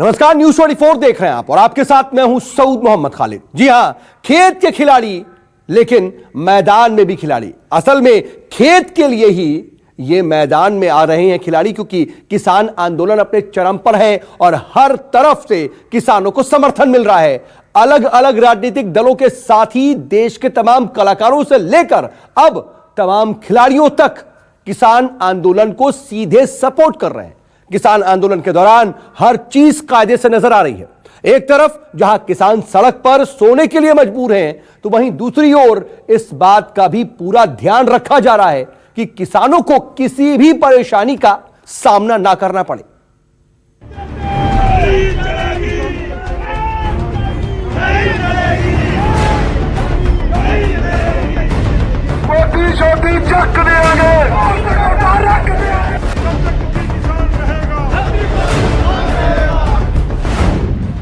नमस्कार, न्यूज 24 देख रहे हैं आप और आपके साथ मैं हूं सऊद मोहम्मद खालिद। जी हां, खेत के खिलाड़ी लेकिन मैदान में भी खिलाड़ी। असल में खेत के लिए ही ये मैदान में आ रहे हैं खिलाड़ी, क्योंकि किसान आंदोलन अपने चरम पर है और हर तरफ से किसानों को समर्थन मिल रहा है। अलग अलग राजनीतिक दलों के साथ ही देश के तमाम कलाकारों से लेकर अब तमाम खिलाड़ियों तक किसान आंदोलन को सीधे सपोर्ट कर रहे हैं। किसान आंदोलन के दौरान हर चीज कायदे से नजर आ रही है। एक तरफ जहां किसान सड़क पर सोने के लिए मजबूर हैं, तो वहीं दूसरी ओर इस बात का भी पूरा ध्यान रखा जा रहा है कि किसानों को किसी भी परेशानी का सामना ना करना पड़े।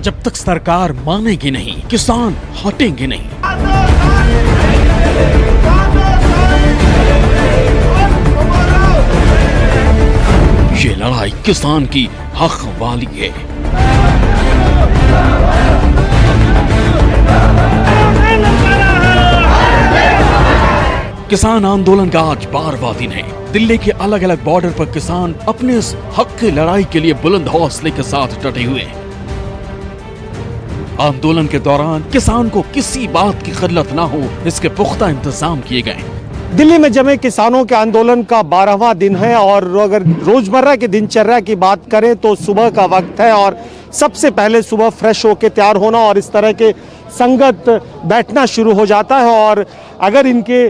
जब तक सरकार मानेगी नहीं, किसान हटेंगे नहीं। ये लड़ाई किसान की हक वाली है। किसान आंदोलन का आज 12वां दिन है। दिल्ली के अलग अलग बॉर्डर पर किसान अपने इस हक की लड़ाई के लिए बुलंद हौसले के साथ डटे हुए हैं। आंदोलन के दौरान किसान को किसी बात की खिल्लत ना हो, इसके पुख्ता इंतजाम किए गए। दिल्ली में जमे किसानों के आंदोलन का 12वां दिन है और अगर रोजमर्रा की दिनचर्या की बात करें तो सुबह का वक्त है और सबसे पहले सुबह फ्रेश होकर तैयार होना और इस तरह के संगत बैठना शुरू हो जाता है। और अगर इनके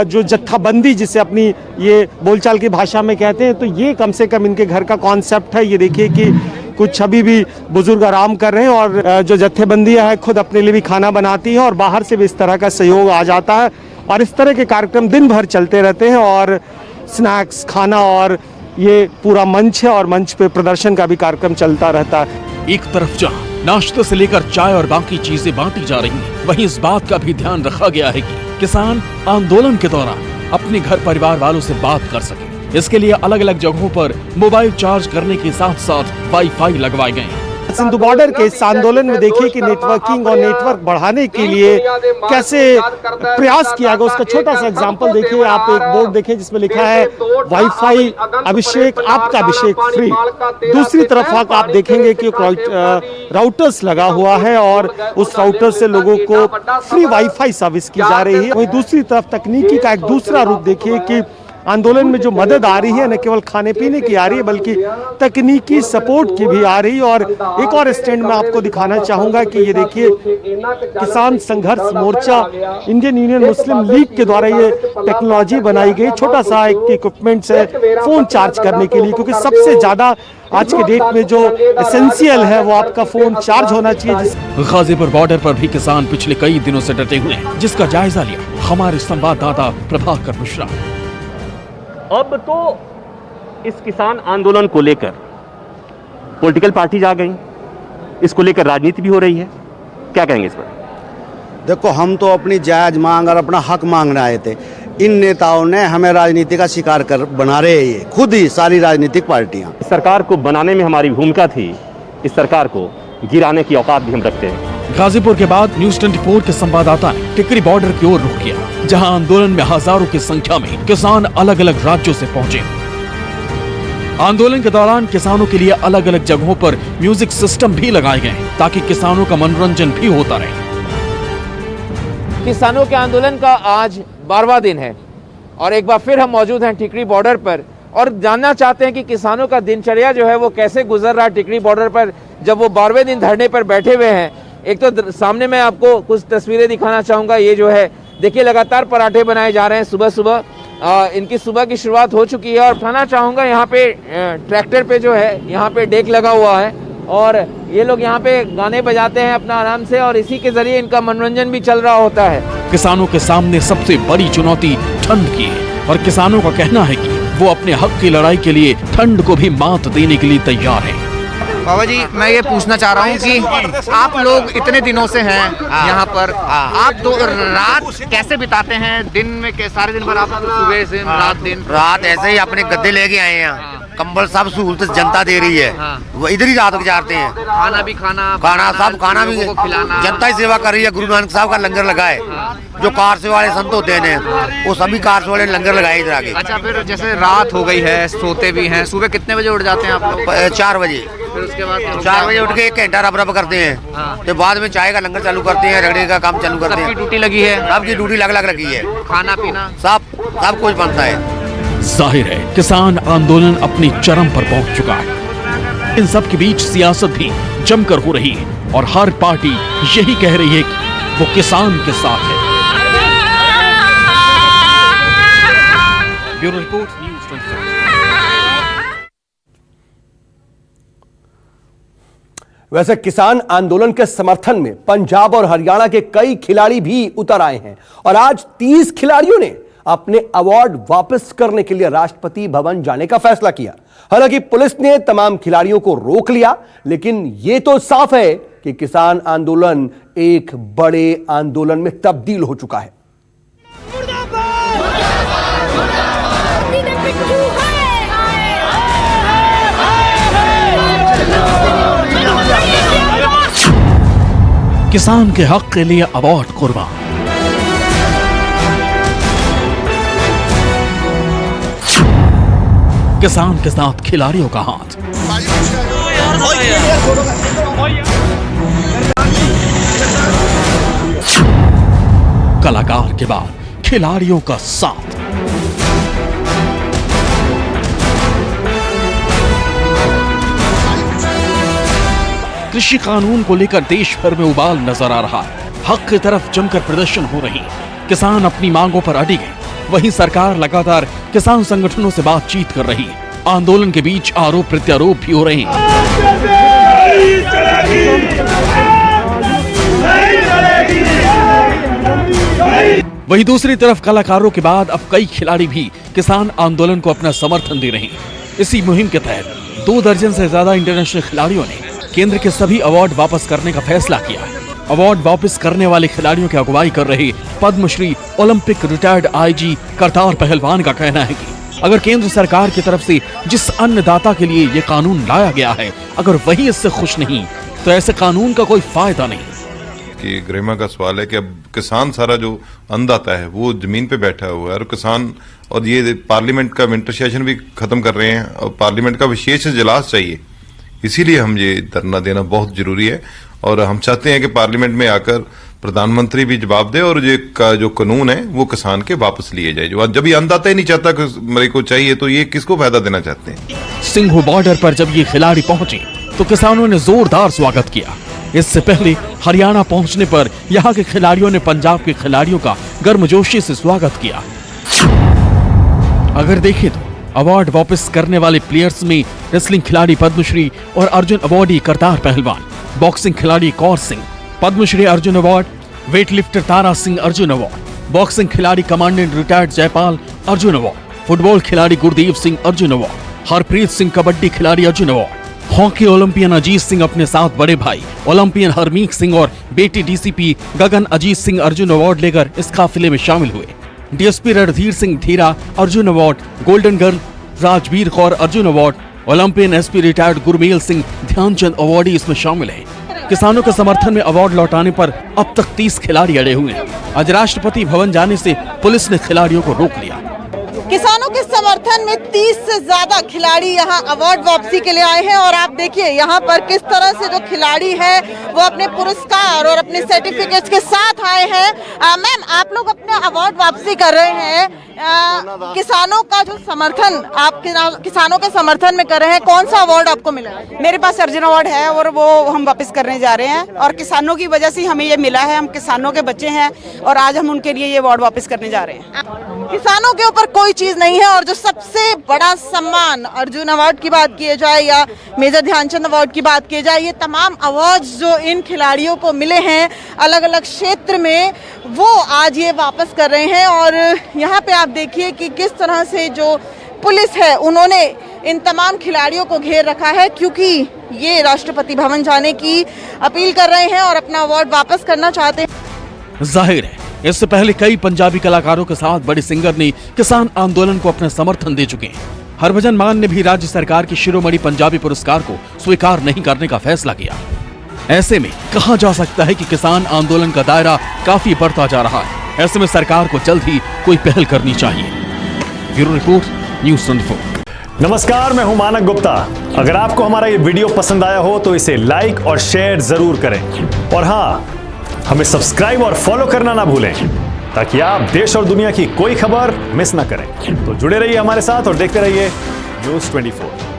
जो जत्थाबंदी जिसे अपनी ये बोलचाल की भाषा में कहते हैं, तो ये कम से कम इनके घर का कॉन्सेप्ट है। ये देखिए कि कुछ अभी भी बुजुर्ग आराम कर रहे हैं और जो जत्थेबंदियां है खुद अपने लिए भी खाना बनाती है और बाहर से भी इस तरह का सहयोग आ जाता है और इस तरह के कार्यक्रम दिन भर चलते रहते हैं और स्नैक्स खाना और ये पूरा मंच है और मंच पे प्रदर्शन का भी कार्यक्रम चलता रहता है। एक तरफ जहां नाश्ते से लेकर चाय और बाकी चीजें बांटी जा रही हैं, वहीं इस बात का भी ध्यान रखा गया है कि किसान आंदोलन के दौरान अपने घर परिवार वालों से बात कर सके। इसके लिए अलग अलग जगहों पर मोबाइल चार्ज करने के साथ साथ वाईफाई लगवाए गए हैं। सिंधु बॉर्डर के इस आंदोलन में देखिए कि नेटवर्किंग और नेटवर्क बढ़ाने के लिए कैसे प्रयास किया गया, उसका छोटा सा एग्जांपल देखिए। आप एक बोर्ड देखें जिसमें लिखा है वाईफाई अभिषेक, आपका अभिषेक फ्री। दूसरी तरफ आप देखेंगे कि राउटर्स लगा हुआ है और उस राउटर से लोगों को फ्री वाईफाई सर्विस की जा रही है। वहीं दूसरी तरफ तकनीकी का एक दूसरा रूप देखिए कि आंदोलन में जो मदद आ रही है न केवल खाने पीने की आ रही है बल्कि तकनीकी सपोर्ट की भी आ रही है। और एक और स्टैंड में आपको दिखाना चाहूंगा कि ये देखिए किसान संघर्ष मोर्चा इंडियन यूनियन मुस्लिम लीग के द्वारा ये टेक्नोलॉजी बनाई गई, छोटा सा एक इक्विपमेंट है फोन चार्ज करने के लिए, क्योंकि सबसे ज्यादा आज के डेट में जो एसेंशियल है वो आपका फोन चार्ज होना चाहिए। गाजीपुर बॉर्डर पर भी किसान पिछले कई दिनों से डटे हुए हैं, जिसका जायजा लिया हमारे संवाददाता प्रभाकर मिश्रा। अब तो इस किसान आंदोलन को लेकर पॉलिटिकल पार्टीज आ गई, इसको लेकर राजनीति भी हो रही है, क्या कहेंगे इस पर? देखो, हम तो अपनी जायज मांग और अपना हक मांगने आए थे। इन नेताओं ने हमें राजनीति का शिकार कर बना रहे हैं, ये खुद ही सारी राजनीतिक पार्टियां। सरकार को बनाने में हमारी भूमिका थी, इस सरकार को गिराने की औकात भी हम रखते हैं। गाजीपुर के बाद न्यूज 24 के संवाददाता ने टिकरी बॉर्डर की ओर रुख किया, जहां आंदोलन में हजारों की संख्या में किसान अलग अलग राज्यों से पहुंचे। आंदोलन के दौरान किसानों के लिए अलग अलग जगहों पर म्यूजिक सिस्टम भी लगाए गए ताकि किसानों का मनोरंजन भी होता रहे। किसानों के आंदोलन का आज 12वां दिन है और एक बार फिर हम मौजूद हैं टिकरी बॉर्डर पर और जानना चाहते हैं कि किसानों का दिनचर्या जो है वो कैसे गुजर रहा है टिकरी बॉर्डर पर जब वो 12वें दिन धरने पर बैठे हुए हैं। एक तो सामने मैं आपको कुछ तस्वीरें दिखाना चाहूँगा। ये जो है देखिए लगातार पराठे बनाए जा रहे हैं सुबह सुबह। इनकी सुबह की शुरुआत हो चुकी है और बताना चाहूँगा यहाँ पे ट्रैक्टर पे जो है यहाँ पे डेक लगा हुआ है और ये लोग यहाँ पे गाने बजाते हैं अपना आराम से और इसी के जरिए इनका मनोरंजन भी चल रहा होता है। किसानों के सामने सबसे बड़ी चुनौती ठंड की है और किसानों का कहना है कि वो अपने हक की लड़ाई के लिए ठंड को भी मात देने के लिए तैयार है। बाबा जी, मैं ये पूछना चाह रहा हूँ कि आप लोग इतने दिनों से हैं यहाँ पर, आप दो रात कैसे बिताते हैं? दिन में सारे दिन भर आप सुबह से रात ऐसे ही अपने गद्दे लेके आए हैं कंबल सब सहूलत जनता दे रही है। हाँ। वो इधर ही रात गुजारते हैं। खाना भी खाना सब खाना भी लोगों को खिलाना। जनता ही सेवा कर रही है। गुरु नानक साहब का लंगर लगा है। जो कार से वाले संत होते हैं वो सभी कार से वाले लंगर लगाए इधर आगे। अच्छा, फिर जैसे रात हो गई है, सोते भी हैं, सुबह कितने बजे उठ जाते हैं आप लोग? 4 बजे। फिर उसके बाद 4 बजे उठ के 1 घंटा रब करते हैं। हाँ। तो बाद में चाय का लंगर चालू करते हैं, रगड़े का काम चालू करते सबकी हैं। ड्यूटी लगी है, सबकी ड्यूटी अलग अलग लगी है। खाना पीना सब कुछ बनता है। जाहिर है किसान आंदोलन अपनी चरम पर पहुंच चुका है। इन सब के बीच सियासत भी जमकर हो रही है और हर पार्टी यही कह रही है कि वो किसान के साथ है। Bureau report, news 24। वैसे किसान आंदोलन के समर्थन में पंजाब और हरियाणा के कई खिलाड़ी भी उतर आए हैं और आज 30 खिलाड़ियों ने अपने अवार्ड वापस करने के लिए राष्ट्रपति भवन जाने का फैसला किया। हालांकि पुलिस ने तमाम खिलाड़ियों को रोक लिया, लेकिन यह तो साफ है कि किसान आंदोलन एक बड़े आंदोलन में तब्दील हो चुका है। किसान के हक के लिए अवार्ड कुर्बान। किसान के साथ खिलाड़ियों का हाथ। कलाकार के बाद खिलाड़ियों का साथ। कृषि कानून को लेकर देश भर में उबाल नजर आ रहा है। हक की तरफ जमकर प्रदर्शन हो रही है। किसान अपनी मांगों पर अड़ी गए, वहीं सरकार लगातार किसान संगठनों से बातचीत कर रही है। आंदोलन के बीच आरोप प्रत्यारोप भी हो रहे हैं। वहीं दूसरी तरफ कलाकारों के बाद अब कई खिलाड़ी भी किसान आंदोलन को अपना समर्थन दे रहे हैं। इसी मुहिम के तहत 2 दर्जन से ज्यादा इंटरनेशनल खिलाड़ियों ने केंद्र के सभी अवार्ड वापस करने का फैसला किया है। अवार्ड वापस करने वाले खिलाड़ियों की अगुवाई कर रहे Padma Shri Olympic retired IG Kartar पहलवान का कहना है कि अगर केंद्र सरकार की तरफ से जिस अन्नदाता के लिए ये कानून लाया गया है, अगर वही इससे खुश नहीं, तो ऐसे कानून का कोई फायदा नहीं। कि गरिमा का सवाल है कि अब किसान सारा जो अन्नदाता है वो जमीन पे बैठा हुआ है और किसान, और ये पार्लियामेंट का विंटर सेशन भी खत्म कर रहे हैं और पार्लियामेंट का विशेष इजलास चाहिए, इसीलिए हम ये धरना देना बहुत जरूरी है। और हम चाहते हैं कि पार्लियामेंट में आकर प्रधानमंत्री भी जवाब दे और ये का जो कानून है वो किसान के वापस लिए जाए। जो जब ये अन्नदाता ही नहीं चाहता कि मेरे को चाहिए, तो ये किसको फायदा देना चाहते हैं। सिंघू बॉर्डर पर जब ये खिलाड़ी पहुंचे तो किसानों ने जोरदार स्वागत किया। इससे पहले हरियाणा पहुंचने पर यहाँ के खिलाड़ियों ने पंजाब के खिलाड़ियों का गर्मजोशी से स्वागत किया। अगर देखें तो अवार्ड वापस करने वाले प्लेयर्स में रेसलिंग खिलाड़ी पद्मश्री और अर्जुन अवार्डी करतार पहलवान, बॉक्सिंग खिलाड़ी Kaur Singh Padmashri Arjun award, weightlifter Tara Singh Arjun award, boxing खिलाड़ी commandant retired Jaipal Arjun award, football खिलाड़ी गुरदीप सिंह अर्जुन अवार्ड, हरप्रीत सिंह कबड्डी खिलाड़ी Arjun award, hockey olympian Ajit Singh अपने साथ बड़े भाई ओलंपियन हरमीत सिंह और बेटी डीसीपी गगन अजीत सिंह अर्जुन अवार्ड लेकर इस काफिले में शामिल हुए। DSP Randhir Singh Dhira Arjun award, golden girl Rajveer Kaur Arjun award, Olympian SP retired Gurmel Singh Dhyan Chand awardee इसमें शामिल हैं। किसानों के समर्थन में अवार्ड लौटाने पर अब तक 30 खिलाड़ी अड़े हुए हैं। आज राष्ट्रपति भवन जाने से पुलिस ने खिलाड़ियों को रोक लिया। किसानों के समर्थन में 30 से ज्यादा खिलाड़ी यहाँ अवार्ड वापसी के लिए आए हैं और आप देखिए यहाँ पर किस तरह से जो खिलाड़ी है वो अपने पुरस्कार और अपने सर्टिफिकेट्स के साथ आए हैं। मैम, आप लोग अपने अवार्ड वापसी कर रहे हैं, किसानों का जो समर्थन आप किसानों के समर्थन में कर रहे हैं, कौन सा अवार्ड आपको मिला? मेरे पास अर्जुन अवार्ड है और वो हम वापस करने जा रहे हैं और किसानों की वजह से हमें ये मिला है। हम किसानों के बच्चे हैं और आज हम उनके लिए ये अवार्ड वापस करने जा रहे हैं। किसानों के ऊपर कोई चीज नहीं है और जो सबसे बड़ा सम्मान अर्जुन अवार्ड की बात की जाए या मेजर ध्यानचंद अवार्ड की बात की जाए, ये तमाम अवार्ड्स जो इन खिलाड़ियों को मिले हैं अलग अलग क्षेत्र में, वो आज ये वापस कर रहे हैं। और यहाँ पे आप देखिए कि किस तरह से जो पुलिस है उन्होंने इन तमाम खिलाड़ियों को घेर रखा है, क्योंकि ये राष्ट्रपति भवन जाने की अपील कर रहे हैं और अपना अवार्ड वापस करना चाहते हैं। जाहिर है इससे पहले कई पंजाबी कलाकारों के साथ बड़े सिंगर ने किसान आंदोलन को अपना समर्थन दे चुके हैं। हरभजन मान ने भी राज्य सरकार की शिरोमणि पंजाबी पुरस्कार को स्वीकार नहीं करने का फैसला किया। ऐसे में कहा जा सकता है कि किसान आंदोलन का दायरा काफी बढ़ता जा रहा है। ऐसे में सरकार को जल्द ही कोई पहल करनी चाहिए। Bureau report, news 24। नमस्कार, मैं हूं मानक गुप्ता। अगर आपको हमारा ये वीडियो पसंद आया हो तो इसे लाइक और शेयर जरूर करें, और हाँ, हमें सब्सक्राइब और फॉलो करना ना भूलें ताकि आप देश और दुनिया की कोई खबर मिस ना करें। तो जुड़े रहिए हमारे साथ और देखते रहिए न्यूज़ 24।